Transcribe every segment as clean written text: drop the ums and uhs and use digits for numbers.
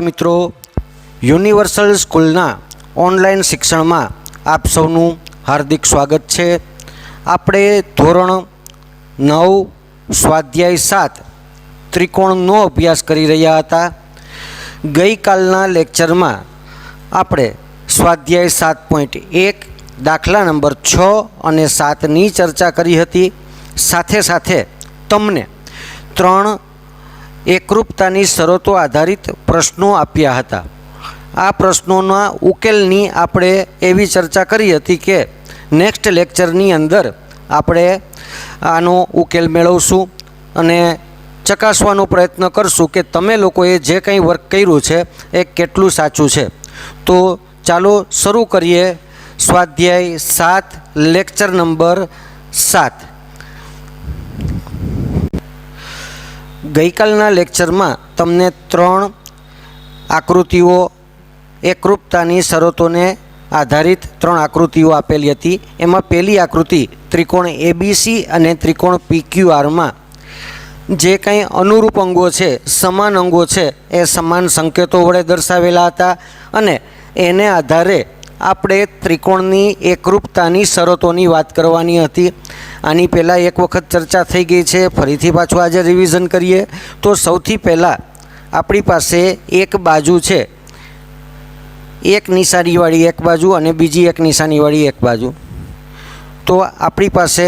મિત્રો, યુનિવર્સલ સ્કૂલના ઓનલાઈન શિક્ષણમાં આપ સૌનું હાર્દિક સ્વાગત છે। આપણે ધોરણ 9 સ્વાધ્યાય 7 ત્રિકોણનો અભ્યાસ કરી રહ્યા હતા। ગઈકાલના લેક્ચરમાં આપણે સ્વાધ્યાય 7.1 દાખલા નંબર 6 અને 7ની ચર્ચા કરી હતી। સાથે સાથે તમને 3 એકરૂપતાની શરતો આધારિત પ્રશ્નો આપ્યા હતા। આ પ્રશ્નોના ઉકેલની આપણે એવી ચર્ચા કરી હતી કે નેક્સ્ટ લેક્ચરની અંદર આપણે આનો ઉકેલ મેળવશું અને ચકાસવાનો પ્રયત્ન કરશું કે તમે લોકોએ જે કંઈ વર્ક કર્યું છે એ કેટલું સાચું છે। તો ચાલો શરૂ કરીએ સ્વાધ્યાય 7 લેક્ચર નંબર 7। ગઈકાલના લેક્ચરમાં તમને 3 આકૃતિઓ એકરૂપતાની શરતોને આધારિત 3 આકૃતિઓ આપેલી હતી। એમાં પહેલી આકૃતિ ત્રિકોણ એબીસી અને ત્રિકોણ પીક્યુઆરમાં જે કંઈ અનુરૂપ અંગો છે, સમાન અંગો છે, એ સમાન સંકેતો વડે દર્શાવેલા હતા અને એને આધારે આપણે ત્રિકોણની એકરૂપતાની શરતોની વાત કરવાની હતી। આની પહેલાં એક વખત ચર્ચા થઈ ગઈ છે, ફરીથી પાછું આજે રિવિઝન કરીએ। તો સૌથી પહેલાં આપણી પાસે એક બાજુ છે, એક નિશાનીવાળી એક બાજુ અને બીજી એક નિશાનીવાળી એક બાજુ। તો આપણી પાસે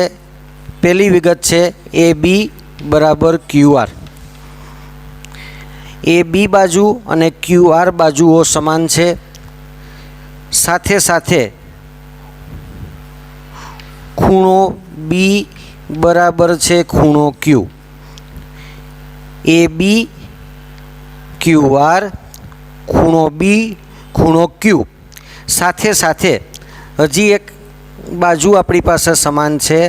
પહેલી વિગત છે એ બી બરાબર ક્યુઆર। એ બી બાજુ અને ક્યુઆર બાજુઓ સમાન છે। સાથે સાથે ખૂણો બી બરાબર છે ખૂણો ક્યુ। એ બી ક્યુઆર ખૂણો બી ખૂણો ક્યુ। સાથે સાથે હજી એક બાજુ આપણી પાસે સમાન છે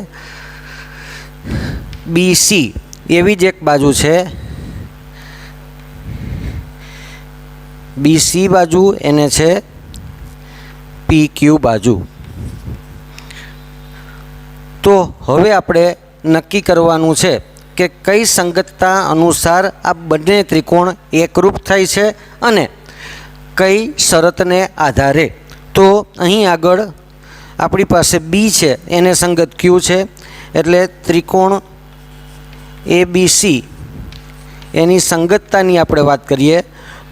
બીસી, એવી જ એક બાજુ છે બીસી બાજુ, એને છે પી ક્યુ બાજુ। તો હવે આપણે નક્કી કરવાનું છે કે કઈ સંગતતા અનુસાર આ બંને ત્રિકોણ એકરૂપ થાય છે અને કઈ શરતને આધારે। તો અહીં આગળ આપણી પાસે બી છે એને સંગત ક્યુ છે, એટલે ત્રિકોણ એબીસી એની સંગતતાની આપણે વાત કરીએ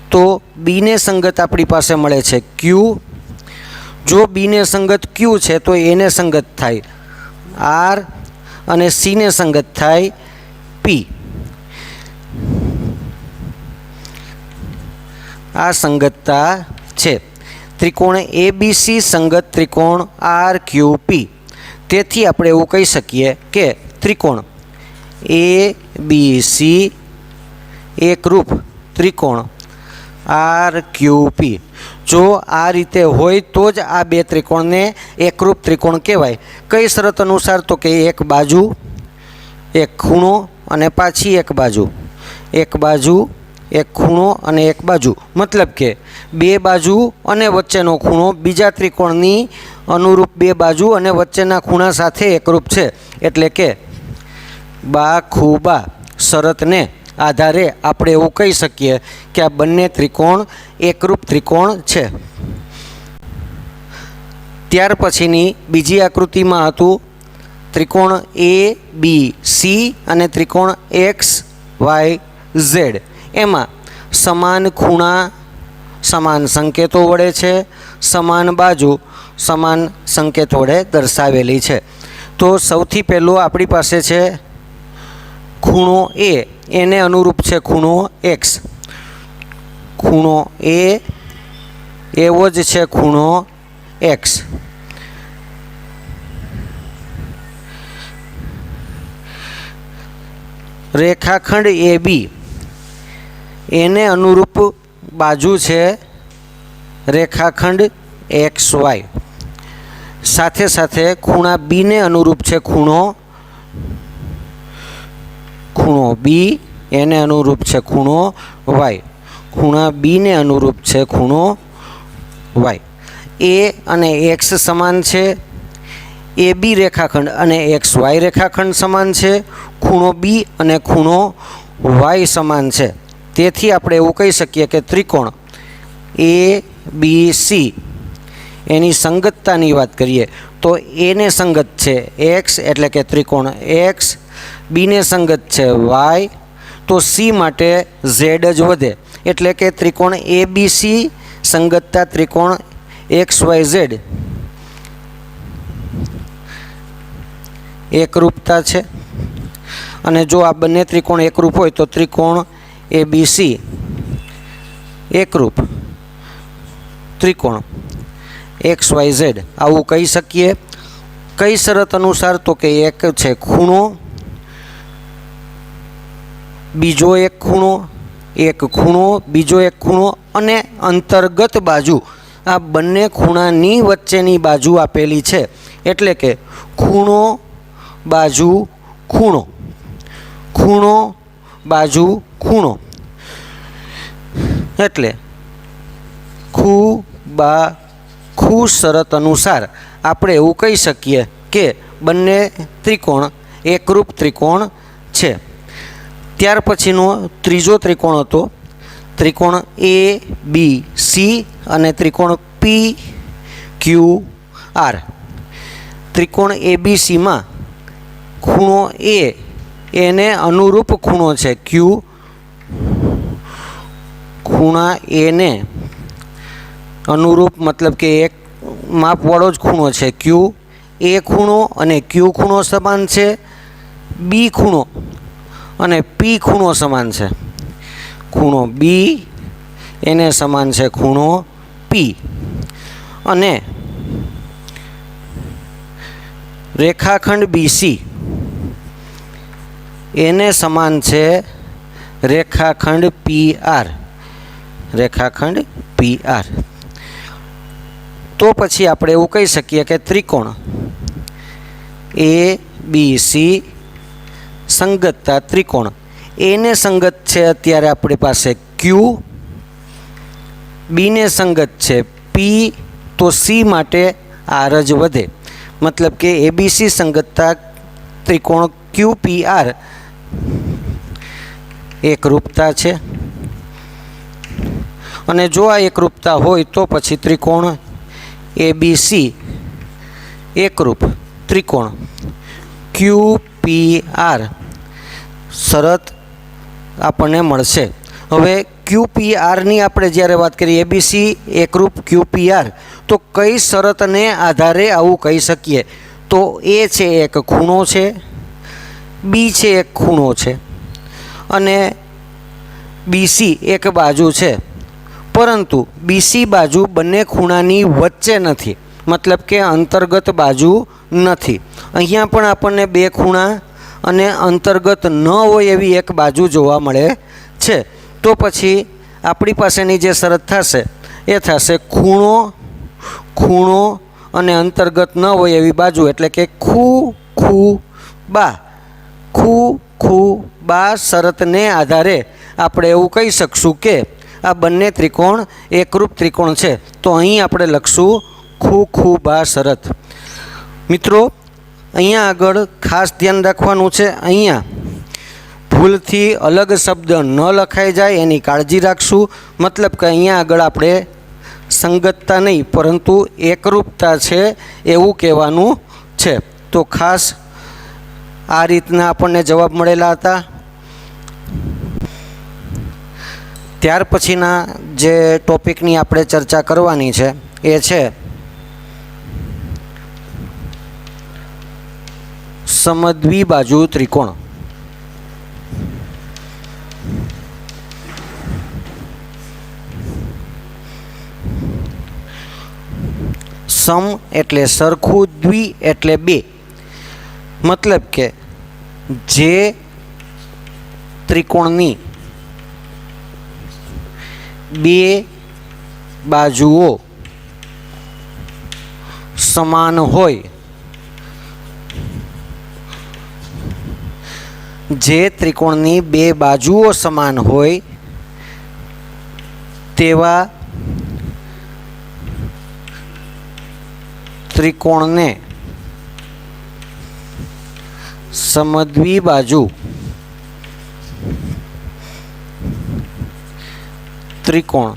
તો બીને સંગત આપણી પાસે મળે છે ક્યુ। જો બીને સંગત ક્યુ છે તો એને સંગત થાય આર અને સીને સંગત થાય પી। આ સંગતતા છે ત્રિકોણ એબીસી સંગત ત્રિકોણ આર ક્યુ પી। તેથી આપણે એવું કહી શકીએ કે ત્રિકોણ એ બી સી એકરૂપ ત્રિકોણ આર ક્યુ પી। જો આ રીતે હોય તો જ આ બે ત્રિકોણને એકરૂપ ત્રિકોણ કહેવાય। કઈ શરત અનુસાર? તો કે એક બાજુ, એક ખૂણો અને પાછી એક બાજુ, એક બાજુ, એક ખૂણો અને એક બાજુ। મતલબ કે બે બાજુ અને વચ્ચેનો ખૂણો બીજા ત્રિકોણની અનુરૂપ બે બાજુ અને વચ્ચેના ખૂણા સાથે એકરૂપ છે। એટલે કે બા ખૂબા શરતને આધારે આપણે એવું કહી શકીએ કે આ બંને ત્રિકોણ એકરૂપ ત્રિકોણ છે। ત્યાર પછીની બીજી આકૃતિમાં હતું ત્રિકોણ એ બી સી અને ત્રિકોણ એક્સ વાય ઝેડ। એમાં સમાન ખૂણા સમાન સંકેતો વડે છે, સમાન બાજુ સમાન સંકેત વડે દર્શાવેલી છે। તો સૌથી પહેલો આપણી પાસે છે ખૂણો એ, એને અનુરૂપ છે ખૂણો એક્સ। ખૂણો એ એવો જ છે ખૂણો એક્સ। રેખાખંડ એ બી એને અનુરૂપ બાજુ છે રેખાખંડ એક્સ વાય। સાથે સાથે ખૂણા બીને અનુરૂપ છે ખૂણો બી, એને અનુરૂપ છે ખૂણો વાય। ખૂણા બીને અનુરૂપ છે ખૂણો વાય। એ અને એક્સ સમાન છે, એ બી રેખાખંડ અને એક્સ વાય રેખાખંડ સમાન છે, ખૂણો બી અને ખૂણો વાય સમાન છે। તેથી આપણે એવું કહી શકીએ કે ત્રિકોણ એ બી સી એની સંગતતાની વાત કરીએ તો એને સંગત છે એક્સ એટલે કે ત્રિકોણ એક્સ, બીને સંગત છે વાય, તો સી માટે ઝેડ જ વધે એટલે કે ત્રિકોણ એ બી સી સંગતતા ત્રિકોણ એક્સ વાય ઝેડ એકરૂપતા છે. અને જો આ બંને ત્રિકોણ એકરૂપ હોય તો ત્રિકોણ એ બી સી એકરૂપ ત્રિકોણ એક્સ વાય ઝેડ આવું કહી શકીએ. કઈ શરત અનુસાર? તો કે એક છે ખૂણો, બીજો એક ખૂણો, બીજો એક ખૂણો અને અંતર્ગત બાજુ. આ બંને ખૂણાની વચ્ચેની બાજુ આપેલી છે એટલે કે ખૂણો બાજુ ખૂણો, ખૂણો બાજુ ખૂણો એટલે ખૂ શરત અનુસાર આપણે એવું કહી શકીએ કે બંને ત્રિકોણ એકરૂપ ત્રિકોણ છે. ત્યાર પછીનો ત્રીજો ત્રિકોણ હતો ત્રિકોણ એ બી સી અને ત્રિકોણ પી ક્યુ આર. ત્રિકોણ એ બી સીમાં ખૂણો એને અનુરૂપ ખૂણો છે ક્યુ, ખૂણા એને અનુરૂપ મતલબ કે એક માપવાળો જ ખૂણો છે ક્યુ. એ ખૂણો અને ક્યુ ખૂણો સમાન છે, બી ખૂણો અને પી ખૂણો સમાન છે. ખૂણો બી એને સમાન છે ખૂણો પી અને રેખાખંડ બીસી એને સમાન છે રેખાખંડ પી આર, રેખાખંડ પી આર. તો પછી આપણે એવું કહી શકીએ કે ત્રિકોણ એ બી સી સંગતતા ત્રિકોણ એને સંગત છે અત્યારે આપણી પાસે ક્યુ, બીને સંગત છે પી, તો સી માટે આર જ વધે મતલબ કે એબીસી સંગતતા ત્રિકોણ ક્યુ પી આર એકરૂપતા છે. અને જો આ એકરૂપતા હોય તો પછી ત્રિકોણ એ બી સી એકરૂપ ત્રિકોણ ક્યુ પી આર શરત આપણને મળશે. હવે ક્યુ પી આરની આપણે જ્યારે વાત કરીએ એબીસી એકરૂપ ક્યુ પી આર તો કઈ શરતને આધારે આવું કહી શકીએ? તો એ છે એક ખૂણો છે, બી છે એક ખૂણો છે અને બીસી એક બાજુ છે, પરંતુ બીસી બાજુ બંને ખૂણાની વચ્ચે નથી મતલબ કે અંતર્ગત બાજુ નથી. અહીંયા પણ આપણને બે ખૂણા અને અંતર્ગત ન હોય એવી એક બાજુ જોવા મળે છે. તો પછી આપણી પાસેની જે શરત થશે એ થશે ખૂણો અને અંતર્ગત ન હોય એવી બાજુ એટલે કે ખૂ બા શરતને આધારે આપણે એવું કહી શકશું કે આ બંને ત્રિકોણ એકરૂપ ત્રિકોણ છે. તો અહીં આપણે લખશું ખૂ બા શરત. મિત્રો અહીંયા આગળ ખાસ ધ્યાન રાખવાનું છે, અહીંયા ભૂલથી અલગ શબ્દ ન લખાઈ જાય એની કાળજી રાખશું. મતલબ કે અહીંયા આગળ આપણે સંગતતા નહીં પરંતુ એકરૂપતા છે એવું કહેવાનું છે. તો ખાસ આ રીતના આપણને જવાબ મળેલા હતા. ત્યાર પછીના જે ટોપિકની આપણે ચર્ચા કરવાની છે એ છે સમદ્વિબાજુ ત્રિકોણ. સમ એટલે સરખું, દ્વિ એટલે બે. મતલબ કે જે ત્રિકોણની બે બાજુઓ સમાન હોય, જે ત્રિકોણની બે બાજુઓ સમાન હોય તેવા ત્રિકોણને સમદ્વિબાજુ ત્રિકોણ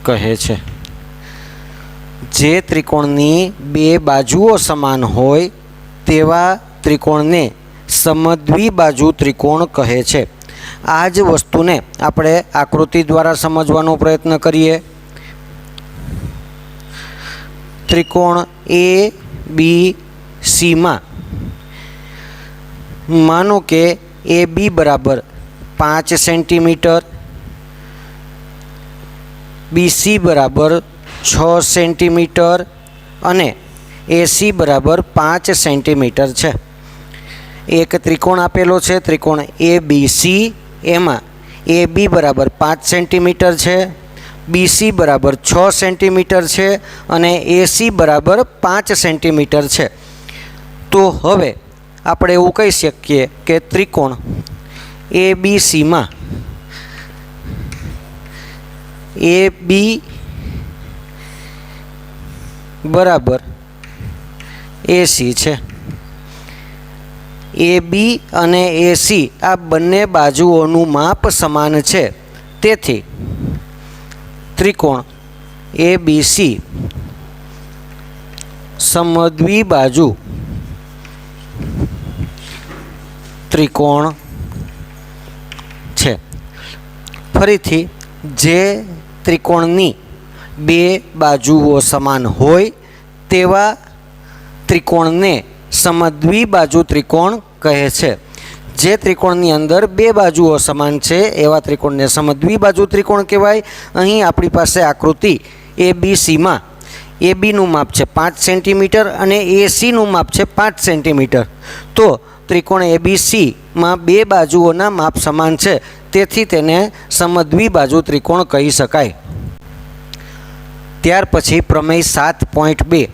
કહે છે। જે ત્રિકોણની બે બાજુઓ સમાન હોય તેવા ત્રિકોણને સમદ્વિબાજુ ત્રિકોણ કહે છે। આ જ વસ્તુને આપણે આકૃતિ દ્વારા સમજવાનો પ્રયત્ન કરીએ। ત્રિકોણ એ બી સીમાં માનો કે એ બી બરાબર 5 સેન્ટીમીટર, બીસી બરાબર 6 સેન્ટીમીટર અને એસી બરાબર 5 સેન્ટીમીટર છે। એક ત્રિકોણ આપેલો છે, ત્રિકોણ એ બી સી, એમાં એ બી બરાબર 5 સેન્ટીમીટર છે, બીસી બરાબર 6 સેન્ટીમીટર છે અને એસી બરાબર 5 સેન્ટીમીટર છે। તો હવે આપણે એવું કહી શકીએ કે ત્રિકોણ એ બી સીમાં એ બી બરાબર એસી છે। એ બી અને એસી આ બંને બાજુઓનું માપ સમાન છે, તેથી ત્રિકોણ એ બી સી સમદ્વિબાજુ ત્રિકોણ છે। ફરીથી, જે ત્રિકોણની બે બાજુઓ સમાન હોય તેવા ત્રિકોણને સમદ્વિબાજુ ત્રિકોણ કહે છે। જે ત્રિકોણની અંદર બે બાજુઓ સમાન છે એવા ત્રિકોણને સમદ્વિબાજુ ત્રિકોણ કહેવાય। અહીં આપણી પાસે આકૃતિ એ બી સીમાં એ બીનું માપ છે 5 સેન્ટીમીટર અને એસીનું માપ છે 5 સેન્ટીમીટર। તો ત્રિકોણ એ બી સીમાં બે બાજુઓના માપ સમાન છે, તેથી તેને સમદ્વિબાજુ ત્રિકોણ કહી શકાય। ત્યાર પછી પ્રમેય 7.2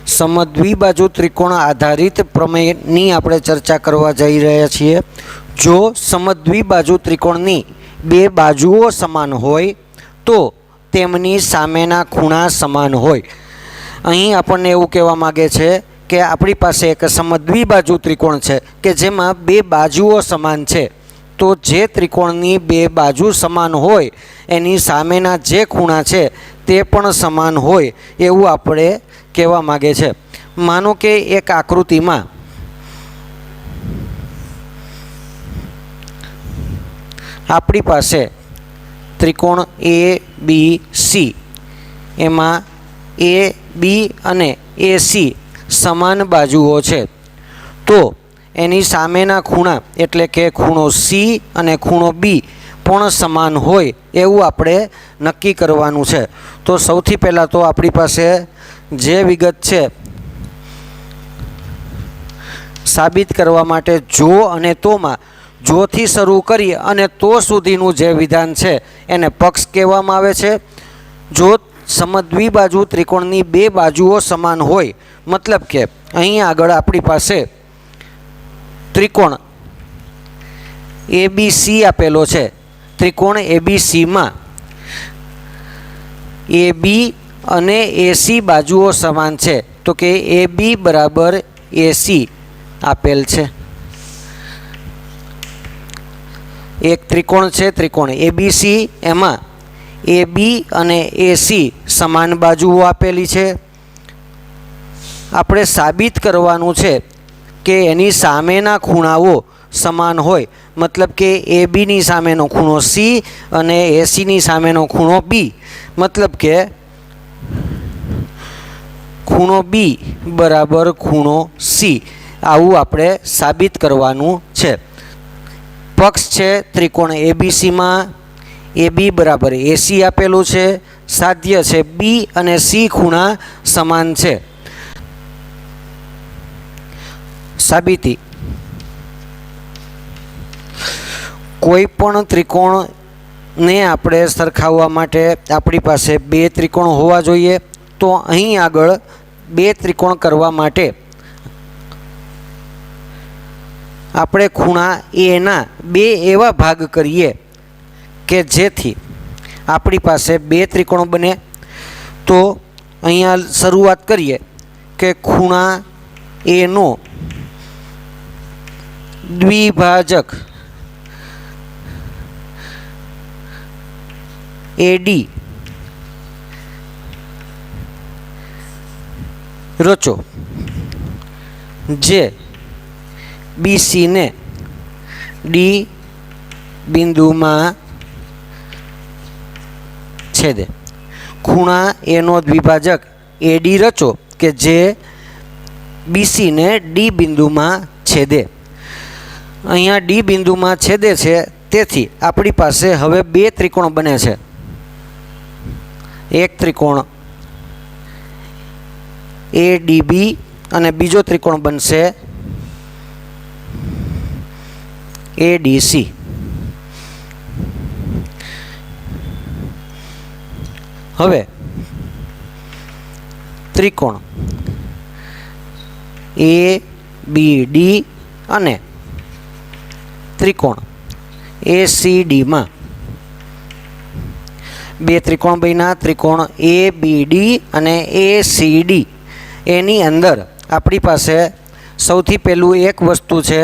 સમદ્વિબાજુ ત્રિકોણ આધારિત પ્રમેયની આપણે ચર્ચા કરવા જઈ રહ્યા છીએ। જો સમદ્વિબાજુ ત્રિકોણની બે બાજુઓ સમાન હોય તો તેમની સામેના ખૂણા સમાન હોય। અહીં આપણને એવું કહેવા માગે છે કે આપણી પાસે એક સમદ્વિબાજુ ત્રિકોણ છે કે જેમાં બે બાજુઓ સમાન છે, તો જે ત્રિકોણની બે બાજુ સમાન હોય એની સામેના જે ખૂણા છે તે પણ સમાન હોય એવું આપણે કહેવા માગે છે। માનો કે એક આકૃતિમાં આપણી પાસે ત્રિકોણ એ બી સી, એમાં એ બી અને એસી સમાન બાજુઓ છે, તો એની સામેના ખૂણા એટલે કે ખૂણો સી અને ખૂણો બી પણ સમાન હોય એવું આપણે નક્કી કરવાનું છે। તો સૌથી પહેલાં તો આપણી પાસે જે વિગત છે સાબિત કરવા માટે જો અને તોમાં જોથી શરૂ કરી અને તો સુધીનું જે વિધાન છે એને પક્ષ કહેવામાં આવે છે। જો સમદ્વિબાજુ ત્રિકોણની બે બાજુઓ સમાન હોય, મતલબ કે અહીં આગળ આપણી પાસે ત્રિકોણ એ બી સી આપેલો છે। ત્રિકોણ એ બી સીમાં એ બી અને એસી બાજુઓ સમાન છે, તો કે એ બી બરાબર એસી આપેલ છે। એક ત્રિકોણ છે, ત્રિકોણ એ બી સી, એમાં એ બી અને એસી સમાન બાજુઓ આપેલી છે। આપણે સાબિત કરવાનું છે કે એની સામેના ખૂણાઓ સમાન હોય, મતલબ કે એ બીની સામેનો ખૂણો સી અને એસીની સામેનો ખૂણો બી, મતલબ કે ખૂણો બી બરાબર ખૂણો સી, આવું આપણે સાબિત કરવાનું છે। પક્ષ છે ત્રિકોણ એ બી સીમાં એ બી બરાબર એસી આપેલું છે, સાધ્ય છે બી અને સી ખૂણા સમાન છે। સાબિતી: કોઈ પણ ત્રિકોણને આપણે સરખાવવા માટે આપણી પાસે બે ત્રિકોણ હોવા જોઈએ। તો અહીં આગળ બે ત્રિકોણ કરવા માટે આપણે ખૂણા એના બે એવા ભાગ કરીએ કે જેથી આપણી પાસે બે ત્રિકોણ બને। તો અહીંયા શરૂઆત કરીએ કે ખૂણા એનો દ્વિભાજક એડી રચો જે બીસીને ડી બિંદુમાં છેદે. ખૂણા એનો દ્વિભાજક એડી રચો કે જે બીસીને ડી બિંદુમાં છેદે. અહીંયા ડી બિંદુમાં છેદે છે, તેથી આપણી પાસે હવે બે ત્રિકોણ બને છે. એક ત્રિકોણ એડીબી અને બીજો ત્રિકોણ બનશે એડીસી. હવે ત્રિકોણ એ બી ડી અને ત્રિકોણ એસીડીમાં બે ત્રિકોણ બન્યા. ત્રિકોણ એ બી ડી અને એસીડી એની અંદર આપણી પાસે સૌથી પહેલું એક વસ્તુ છે,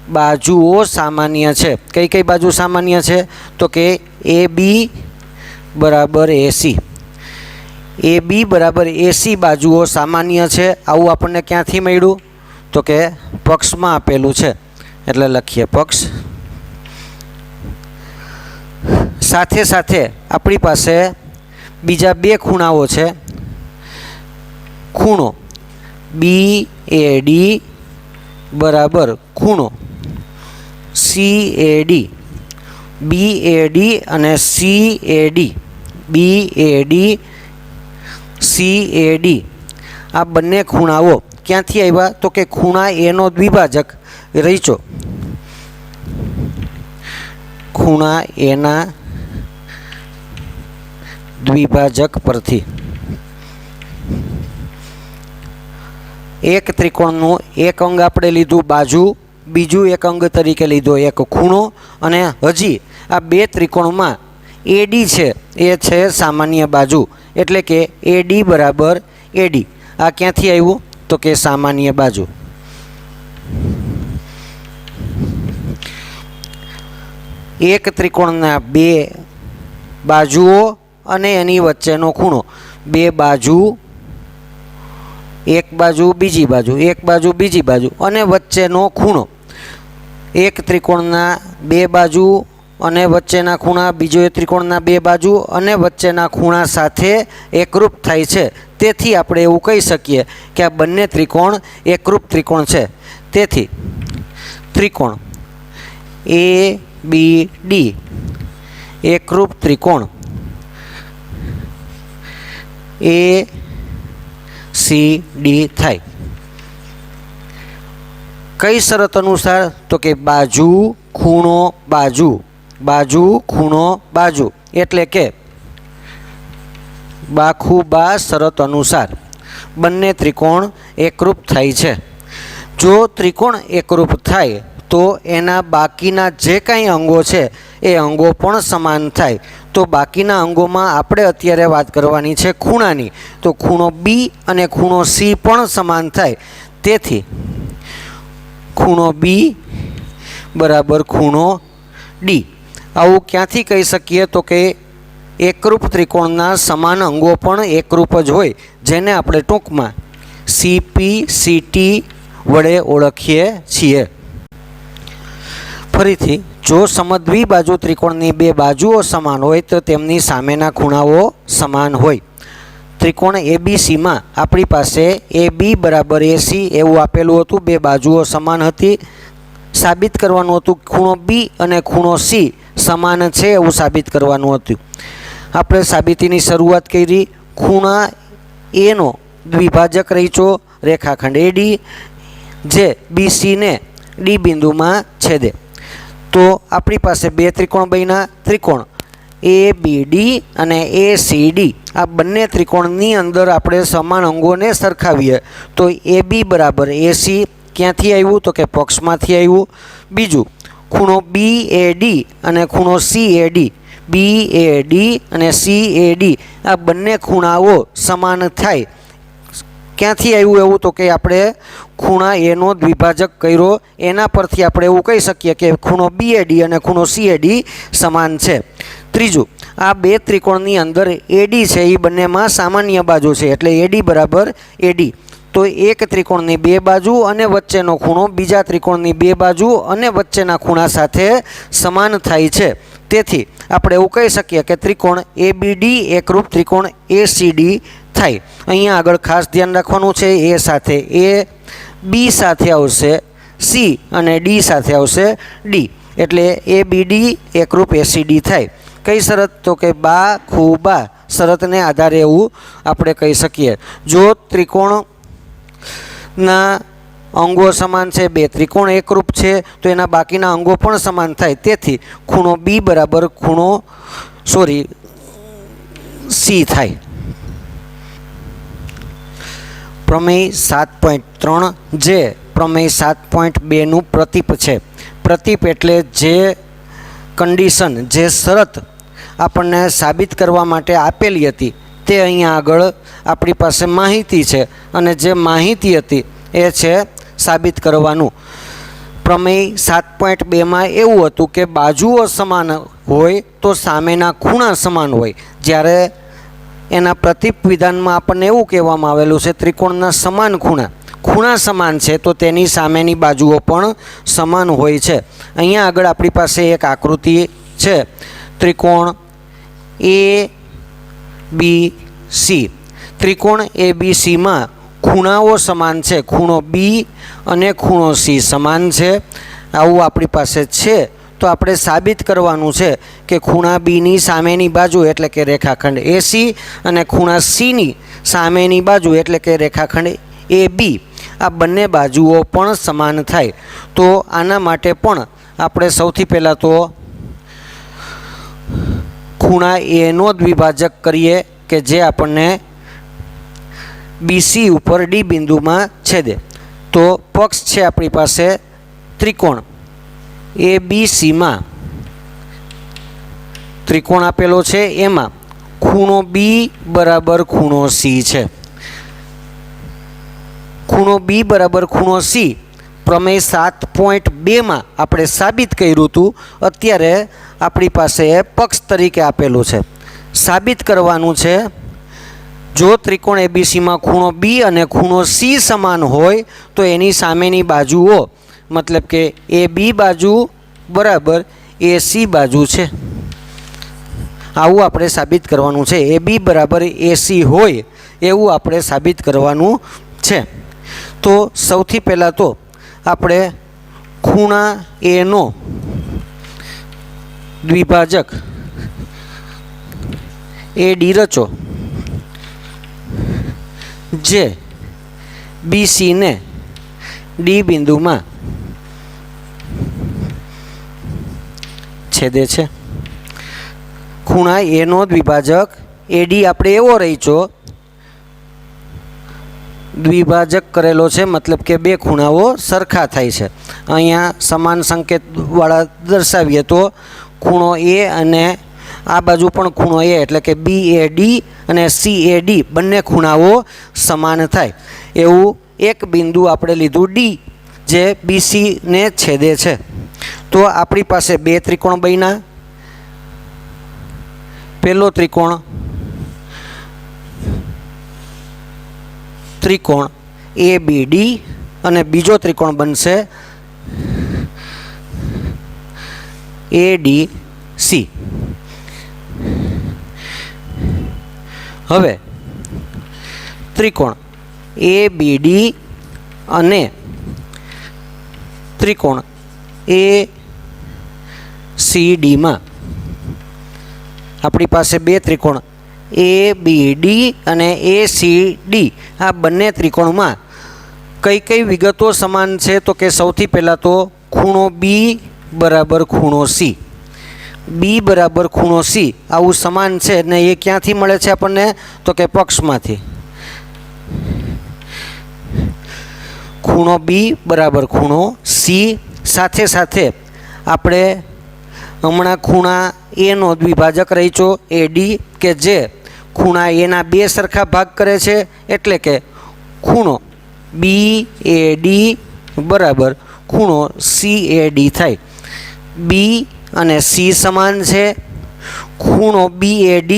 બાજુઓ સામાન્ય છે. કઈ કઈ બાજુ સામાન્ય છે? તો કે એ બી બરાબર એસી. એ બી બરાબર એસી બાજુઓ સામાન્ય છે. આવું આપણને ક્યાંથી મળ્યું? તો કે પક્ષમાં આપેલું છે, એટલે લખીએ પક્ષ. સાથે સાથે આપણી પાસે બીજા બે ખૂણાઓ છે. ખૂણો બી એ ડી બરાબર ખૂણો સી એ ડી. બી એ ડી અને સી એ ડી, બી એ ડી સી એ ડી આ બંને ખૂણાઓ ક્યાંથી આવ્યા? તો કે ખૂણા એનો દ્વિભાજક રચ્યો. ખૂણા એના દ્વિભાજક પરથી એક ત્રિકોણનું એક અંગ આપણે લીધું બાજુ, બીજું એક અંગ તરીકે લીધો એક ખૂણો, અને હજી આ બે ત્રિકોણમાં એડી છે એ છે સામાન્ય બાજુ, એટલે કે એડી બરાબર એડી. આ ક્યાંથી આવ્યું? તો કે સામાન્ય બાજુ. એક ત્રિકોણના બે બાજુઓ અને એની વચ્ચેનો ખૂણો. બે બાજુ, એક બાજુ બીજી બાજુ, એક બાજુ બીજી બાજુ અને વચ્ચેનો ખૂણો. એક ત્રિકોણના બે બાજુ અને વચ્ચેના ખૂણા બીજો ત્રિકોણના બે બાજુ અને વચ્ચેના ખૂણા સાથે એકરૂપ થાય છે. તેથી આપણે એવું કહી શકીએ કે આ બંને ત્રિકોણ એકરૂપ ત્રિકોણ છે. તેથી ત્રિકોણ એ બી ડી એકરૂપ ત્રિકોણ એ સી ડી થાય. કઈ શરત અનુસાર? તો કે બાજુ ખૂણો બાજુ, બાજુ ખૂણો બાજુ, એટલે કે બાખુબા શરત અનુસાર બંને ત્રિકોણ એકરૂપ થાય છે. જો ત્રિકોણ એકરૂપ થાય તો એના બાકીના જે કાંઈ અંગો છે એ અંગો પણ સમાન થાય. તો બાકીના અંગોમાં આપણે અત્યારે વાત કરવાની છે ખૂણાની. તો ખૂણો બી અને ખૂણો સી પણ સમાન થાય. તેથી ખૂણો બી બરાબર ખૂણો ડી. આવું ક્યાંથી કહી શકીએ? તો કે એકરૂપ ત્રિકોણના સમાન અંગો પણ એકરૂપ જ હોય, જેને આપણે ટૂંકમાં સીપી સીટી વડે ઓળખીએ છીએ. ફરીથી, જો સમદ્વિબાજુ ત્રિકોણની બે બાજુઓ સમાન હોય તો તેમની સામેના ખૂણાઓ સમાન હોય. ત્રિકોણ એબીસીમાં આપણી પાસે એ બી બરાબર એસી એવું આપેલું હતું. બે બાજુઓ સમાન હતી. સાબિત કરવાનું હતું ખૂણો બી અને ખૂણો સી સમાન છે એવું સાબિત કરવાનું હતું. આપણે સાબિતીની શરૂઆત કરી. ખૂણા એનો દ્વિભાજક રચ્યો રેખાખંડ એડી, જે બીસીને ડી બિંદુમાં છેદે. તો આપણી પાસે બે ત્રિકોણ બન્યા. ત્રિકોણ એ બી ડી અને એ સી ડી આ બંને ત્રિકોણની અંદર આપણે સમાન અંગોને સરખાવીએ તો એ બી બરાબર એસી ક્યાંથી આવ્યું? તો કે પક્ષમાંથી આવ્યું. બીજું ખૂણો બી એ ડી અને ખૂણો સી એ ડી, બી એ ડી અને સી એ ડી આ બંને ખૂણાઓ સમાન થાય. ક્યાંથી આવ્યું એવું? તો કે આપણે ખૂણા એનો દ્વિભાજક કર્યો, એના પરથી આપણે એવું કહી શકીએ કે ખૂણો બી એ ડી અને ખૂણો સી એ ડી સમાન છે. ત્રીજું, આ બે ત્રિકોણની અંદર એડી છે એ બંનેમાં સામાન્ય બાજુ છે એટલે એડી બરાબર એડી. તો એક ત્રિકોણની બે બાજુ અને વચ્ચેનો ખૂણો બીજા ત્રિકોણની બે બાજુ અને વચ્ચેના ખૂણા સાથે સમાન થાય છે. તેથી આપણે એવું કહી શકીએ કે ત્રિકોણ એબીડી એકરૂપ ત્રિકોણ એસીડી થાય. અહીંયા આગળ ખાસ ધ્યાન રાખવાનું છે, એ સાથે એ, બી સાથે આવશે સી અને ડી સાથે આવશે ડી, એટલે એબીડી એકરૂપ એસીડી થાય. કઈ શરત? તો કે બા ખૂ બા શરતને આધારે એવું આપણે કહી શકીએ. જો ત્રિકોણના અંગો સમાન છે, બે ત્રિકોણ એકરૂપ છે, તો એના બાકીના અંગો પણ સમાન થાય. તેથી ખૂણો બી બરાબર ખૂણો સી થાય. પ્રમેય 7.3 જે પ્રમેય 7.2નું પ્રતીપ છે. પ્રતીપ એટલે જે કન્ડિશન, જે શરત આપણને સાબિત કરવા માટે આપેલી હતી તે અહીંયા આગળ આપણી પાસે માહિતી છે અને જે માહિતી હતી એ છે સાબિત કરવાનું. પ્રમેય 7.2માં એવું હતું કે બાજુઓ સમાન હોય તો સામેના ખૂણા સમાન હોય. જ્યારે એના પ્રતીપ વિધાનમાં આપણને એવું કહેવામાં આવેલું છે ત્રિકોણના સમાન ખૂણા સમાન છે તો તેની સામેની બાજુઓ પણ સમાન હોય છે. અહીંયા આગળ આપણી પાસે એક આકૃતિ છે, ત્રિકોણ એ બી સી. ત્રિકોણ એ બી સીમાં ખૂણાઓ સમાન છે, ખૂણો બી અને ખૂણો સી સમાન છે. આવું આપણી પાસે છે તો આપણે સાબિત કરવાનું છે કે ખૂણા બીની સામેની બાજુ એટલે કે રેખાખંડ એસી અને ખૂણા સીની સામેની બાજુ એટલે કે રેખાખંડ એ બી, આ બંને બાજુઓ પણ સમાન થાય. તો આના માટે પણ આપણે સૌથી પહેલાં તો ખૂણા એનો દ્વિભાજક કરીએ કે જે આપણને બીસી ઉપર ડી બિંદુમાં છેદે. તો પક્ષ છે આપણી પાસે ત્રિકોણ એ બી સીમાં ત્રિકોણ આપેલો છે, એમાં ખૂણો બી બરાબર ખૂણો સી છે. ખૂણો બી બરાબર ખૂણો સી પ્રમેય 7.2માં આપણે સાબિત કર્યું હતું. અત્યારે આપણી પાસે પક્ષ તરીકે આપેલું છે. સાબિત કરવાનું છે જો ત્રિકોણ એબીસીમાં ખૂણો બી અને ખૂણો સી સમાન હોય તો એની સામેની બાજુઓ મતલબ કે એ બી બાજુ બરાબર એ સી બાજુ છે. આવું આપણે સાબિત કરવાનું છે. એ બી બરાબર એ સી હોય એવું આપણે સાબિત કરવાનું છે. તો સૌથી પહેલાં તો આપણે ખૂણા એનો દ્વિભાજક એ ડી રચો જે બીસીને ડી બિંદુમાં છેદે છે. ખૂણા એનો દ્વિભાજક એડી આપણે એવો રહીશો દ્વિભાજક કરેલો છે, મતલબ કે બે ખૂણાઓ સરખા થાય છે. અહીંયા સમાન સંકેતવાળા દર્શાવીએ તો ખૂણો એ અને આ બાજુ પણ ખૂણો એ એટલે કે બી એ ડી અને સી એ ડી બંને ખૂણાઓ સમાન થાય એવું એક બિંદુ આપણે લીધું ડી જે બીસીને છેદે છે. તો આપણી પાસે બે ત્રિકોણ બન્યા. પહેલો ત્રિકોણ એ બી ડી અને બીજો ત્રિકોણ બનશે એ ડી સી. હવે ત્રિકોણ એ બી ડી અને ત્રિકોણ એ સી ડીમાં આપણી પાસે બે ત્રિકોણ એ બી ડી અને એ સી ડી આ બંને ત્રિકોણમાં કઈ કઈ વિગતો સમાન છે તો કે સૌથી પહેલાં તો ખૂણો બી બરાબર ખૂણો સી. બી બરાબર ખૂણો સી આવું સમાન છે ને એ ક્યાંથી મળે છે આપણને તો કે પક્ષમાંથી. ખૂણો બી બરાબર ખૂણો સી સાથે સાથે આપણે હમણાં ખૂણા એનો દ્વિભાજક રહીશો એ ડી કે જે ખૂણા એના બે સરખા ભાગ કરે છે એટલે કે ખૂણો બી એ ડી બરાબર ખૂણો સી એ ડી થાય. બી અને સી સમાન છે, ખૂણો BAD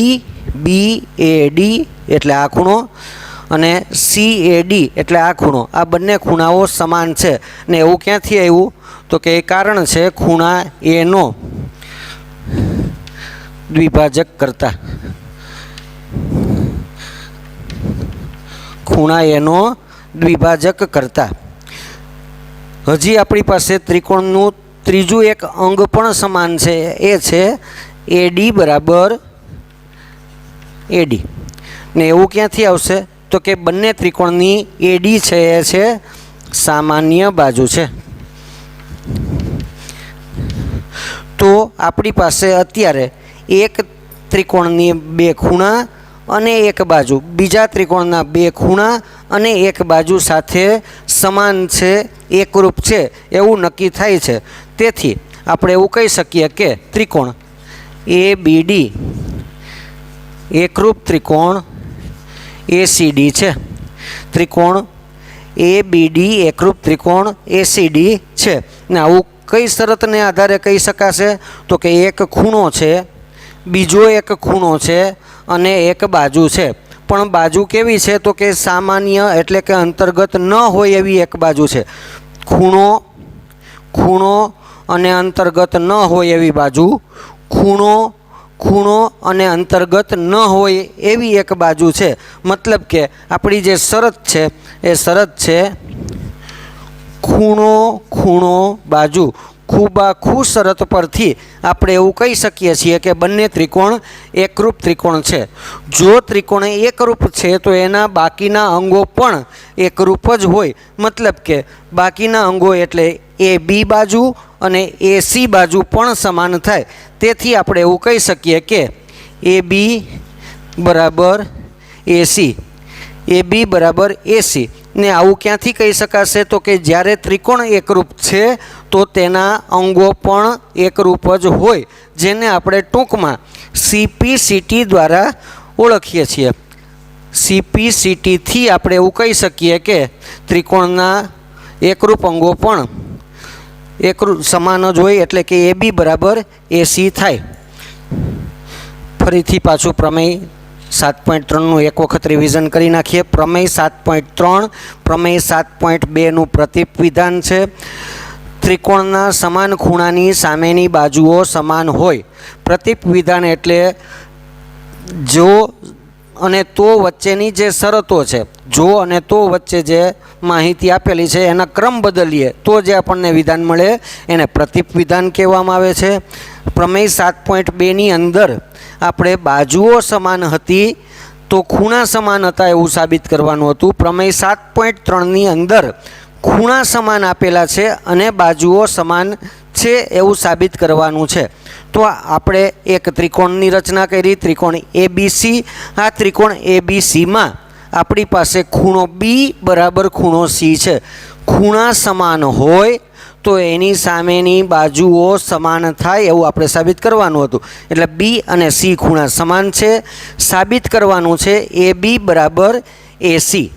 એટલે આ ખૂણો અને CAD એટલે આ ખૂણો, આ બંને ખૂણાઓ સમાન છે. ને એવું ક્યાંથી આવ્યું તો કે એ કારણ છે ખૂણા એનો દ્વિભાજક કરતા. ખૂણા એનો દ્વિભાજક કરતા. હજી આપણી પાસે ત્રિકોણનું ત્રીજું એક અંગ પણ સમાન છે, એ છે AD બરાબર AD. ને એવું ક્યાંથી આવશે તો કે બંને ત્રિકોણની AD છે એ છે સામાન્ય બાજુ છે. તો આપણી પાસે અત્યારે એક ત્રિકોણની બે ખૂણા અને એક બાજુ, બીજા ત્રિકોણના બે ખૂણા અને એક બાજુ સાથે સમાન છે, એકરૂપ છે એવું નક્કી થાય છે. તેથી આપણે એવું કહી શકીએ કે ત્રિકોણ ABD એકરૂપ ત્રિકોણ ACD છે. ત્રિકોણ ABD એકરૂપ ત્રિકોણ ACD છે. ને આવું કઈ શરતને આધારે કહી શકાશે તો કે એક ખૂણો છે, બીજો એક ખૂણો છે અને એક બાજુ છે. પણ બાજુ કેવી છે તો કે સામાન્ય એટલે કે અંતર્ગત ન હોય એવી એક બાજુ છે. ખૂણો અને અંતર્ગત ન હોય એવી બાજુ, ખૂણો અને અંતર્ગત ન હોય એવી એક બાજુ છે. મતલબ કે આપણી જે શરત છે એ શરત છે ખૂણો બાજુ. ખૂબાખૂ શરત પરથી આપણે એવું કહી શકીએ છીએ કે બંને ત્રિકોણ એકરૂપ ત્રિકોણ છે. જો ત્રિકોણ એકરૂપ છે તો એના બાકીના અંગો પણ એકરૂપ જ હોય. મતલબ કે બાકીના અંગો એટલે AB બાજુ અને AC બાજુ પણ સમાન થાય. તેથી આપણે એવું કહી શકીએ કે AB બરાબર AC. ને આવું ક્યાંથી કહી શકાશે તો કે જ્યારે ત્રિકોણ એકરૂપ છે તો તેના અંગો પણ એકરૂપ જ હોય, જેને આપણે ટૂંકમાં CPCT દ્વારા ઓળખીએ છીએ. CPCTથી આપણે એવું કહી શકીએ કે ત્રિકોણના એકરૂપ અંગો પણ એકરૂપ સમાન જ હોય, એટલે કે AB બરાબર AC થાય. ફરીથી પાછું પ્રમેય 7.3નું એક વખત રિવિઝન કરી નાખીએ. પ્રમેય 7.3 પ્રમેય 7.2નું પ્રતીપ વિધાન છે. ત્રિકોણના સમાન ખૂણાની સામેની બાજુઓ સમાન હોય. પ્રતીપ વિધાન એટલે જો અને તો વચ્ચેની જે શરતો છે, જો અને તો વચ્ચે જે માહિતી આપેલી છે એના ક્રમ બદલીએ તો જે આપણને વિધાન મળે એને પ્રતીપ વિધાન કહેવામાં આવે છે. પ્રમેય 7.2ની અંદર આપણે બાજુઓ સમાન હતી તો ખૂણા સમાન હતા એવું સાબિત કરવાનું હતું. પ્રમેય 7.3ની અંદર ખૂણા સમાન આપેલા છે અને બાજુઓ સમાન છે એવું સાબિત કરવાનું છે. તો આપણે એક ત્રિકોણની રચના કરી, ત્રિકોણ ABC. આ ત્રિકોણ ABCમાં આપણી પાસે ખૂણો B બરાબર ખૂણો C છે. ખૂણા સમાન હોય તો એની સામેની બાજુઓ સમાન થાય એવું આપણે સાબિત કરવાનું હતું. એટલે B અને C ખૂણા સમાન છે. સાબિત કરવાનું છે AB બરાબર AC.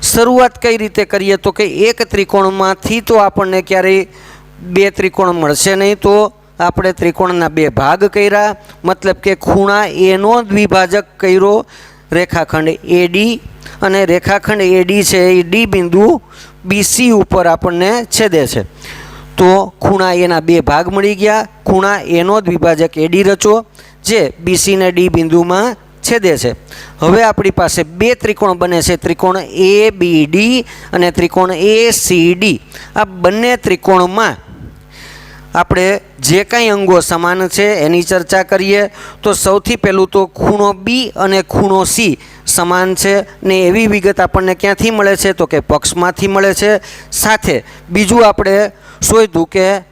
શરૂઆત કઈ રીતે કરીએ તો કે એક ત્રિકોણમાંથી તો આપણને ક્યારેય બે ત્રિકોણ મળશે નહીં, તો આપણે ત્રિકોણના બે ભાગ કર્યા. મતલબ કે ખૂણા એનો દ્વિભાજક કર્યો રેખાખંડ AD, અને રેખાખંડ AD છે એ D બિંદુ BC ઉપર આપણને છેદે છે. તો ખૂણા એના બે ભાગ મળી ગયા. ખૂણા એનો દ્વિભાજક AD રચો જે BC ને D બિંદુમાં છેદે છે. હવે આપણી પાસે બે ત્રિકોણ બને છે, ત્રિકોણ ABD અને ત્રિકોણ ACD. આ બંને ત્રિકોણમાં આપણે જે કાંઈ અંગો સમાન છે એની ચર્ચા કરીએ તો સૌથી પહેલું તો ખૂણો B અને ખૂણો C સમાન છે. ને એવી વિગત આપણને ક્યાંથી મળે છે તો કે પક્ષમાંથી મળે છે. સાથે બીજું આપણે શોધ્યું કે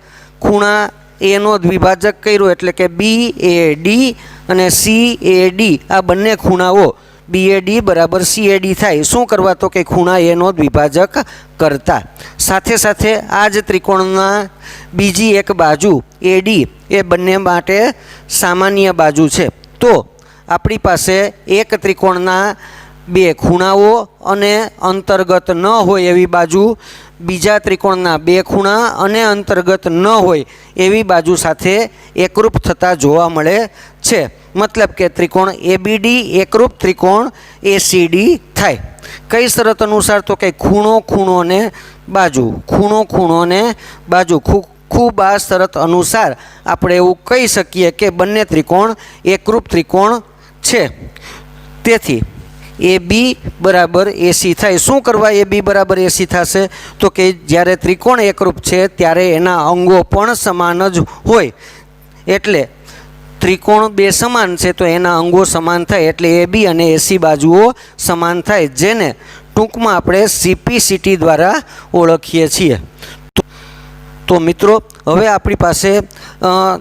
ખૂણા એનો દ્વિભાજક કર્યો એટલે કે BAD અને CAD. આ બંને ખૂણાઓ BAD બરાબર CAD થાય. શું કરવા તો કે ખૂણા એનો દ્વિભાજક કરતા. સાથે સાથે આ જ ત્રિકોણના બીજી એક બાજુ AD એ બંને માટે સામાન્ય બાજુ છે. તો આપણી પાસે એક ત્રિકોણના બે ખૂણાઓ અને અંતર્ગત ન હોય એવી બાજુ, બીજા ત્રિકોણના બે ખૂણા અને અંતર્ગત ન હોય એવી બાજુ સાથે એકરૂપ થતા જોવા મળે છે. મતલબ કે ત્રિકોણ એબીડી એકરૂપ ત્રિકોણ એસીડી થાય. કઈ શરત અનુસાર? તો કે ખૂણો ને ખૂણો ને બાજુ. ખૂબ આ શરત અનુસાર આપણે એવું કહી શકીએ કે બંને ત્રિકોણ એકરૂપ ત્રિકોણ છે. તેથી એ બી બરાબર એસી થાય. શું કરવા એ બી બરાબર એસી થશે? તો કે જ્યારે ત્રિકોણ એકરૂપ છે ત્યારે એના અંગો પણ સમાન જ હોય. એટલે ત્રિકોણ બે સમાન છે તો એના અંગો સમાન થાય, એટલે એ બી અને એસી બાજુઓ સમાન થાય, જેને ટૂંકમાં આપણે સીપીસીટી દ્વારા ઓળખીએ છીએ. તો મિત્રો, હવે આપણી પાસે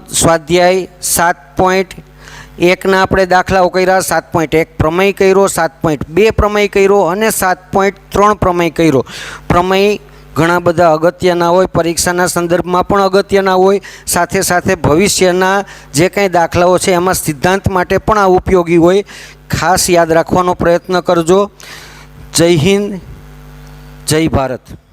સ્વાધ્યાય 7.1ના આપણે દાખલાઓ કર્યા, 7.1 પ્રમેય કર્યો, 7.2 પ્રમેય કર્યો અને 7.3 પ્રમેય કર્યો. પ્રમેય ઘણા બધા અગત્યના હોય, પરીક્ષાના સંદર્ભમાં પણ અગત્યના હોય, સાથે સાથે ભવિષ્યના જે કંઈ દાખલાઓ છે એમાં સિદ્ધાંત માટે પણ આ ઉપયોગી હોય. ખાસ યાદ રાખવાનો પ્રયત્ન કરજો. જય હિન્દ, જય ભારત.